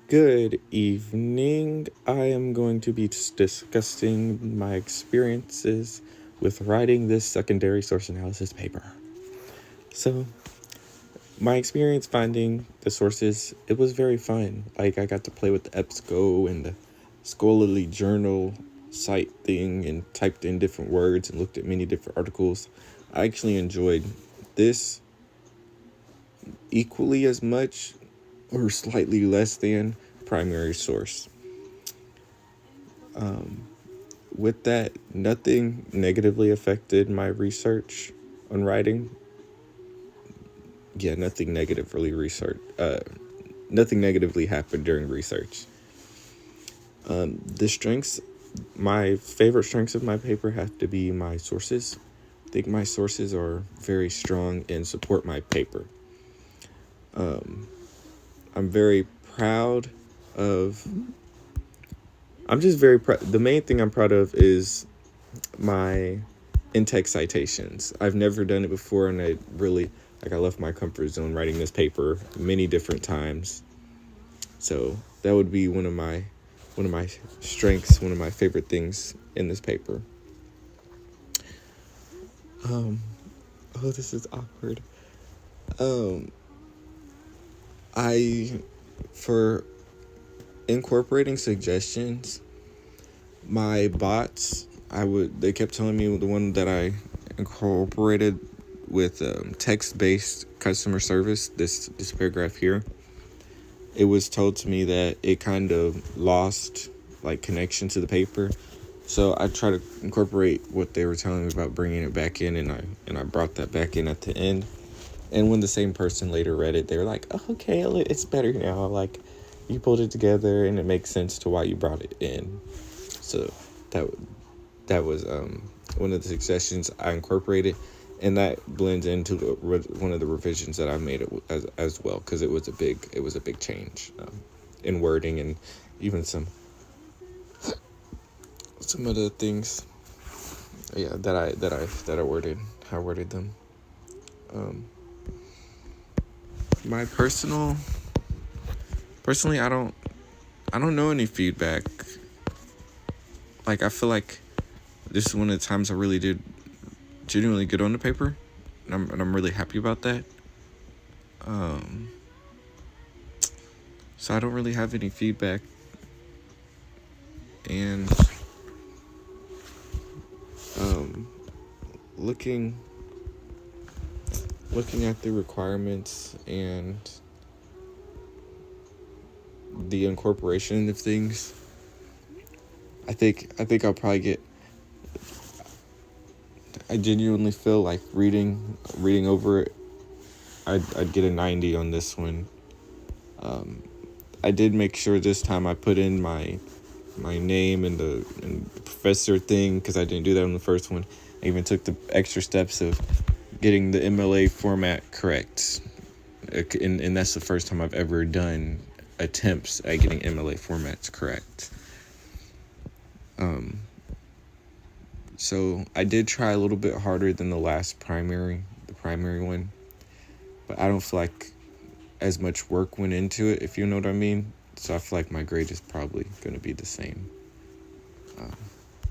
Good evening. I am going to be discussing my experiences with writing this secondary source analysis paper. So, my experience finding the sources, it was very fun. Like, I got to play with the EBSCO and the scholarly journal site thing and typed in different words and looked at many different articles. I actually enjoyed this equally as much or slightly less than primary source. With that, nothing negatively affected my research on writing. Yeah, nothing negatively happened during research. The strengths, my favorite strengths of my paper have to be my sources. I think my sources are very strong and support my paper. I'm very proud of. I'm just very proud. The main thing I'm proud of is my in-text citations. I've never done it before, and I left my comfort zone writing this paper many different times. So that would be one of my strengths, one of my favorite things in this paper. This is awkward. For incorporating suggestions, my bots, they kept telling me the one that I incorporated with text-based customer service, this paragraph here, it was told to me that it kind of lost like connection to the paper. So I tried to incorporate what they were telling me about bringing it back in, and I brought that back in at the end. And when the same person later read it, they were like, "Oh, okay, it's better now. Like, you pulled it together, and it makes sense to why you brought it in." So that was one of the suggestions I incorporated, and that blends into one of the revisions that I made as well, because it was a big change in wording and even some other things. Yeah, that I worded. How I worded them. My personally, I don't know any feedback. Like, I feel like this is one of the times I really did genuinely good on the paper, and I'm really happy about that. So I don't really have any feedback, and looking at the requirements and the incorporation of things, I think I'll probably get. I genuinely feel like reading over it, I'd get a 90 on this one. I did make sure this time I put in my name and the professor thing, because I didn't do that on the first one. I even took the extra steps of getting the MLA format correct, and that's the first time I've ever done attempts at getting MLA formats correct. So I did try a little bit harder than the primary one, but I don't feel like as much work went into it, if you know what I mean. So I feel like my grade is probably going to be the same.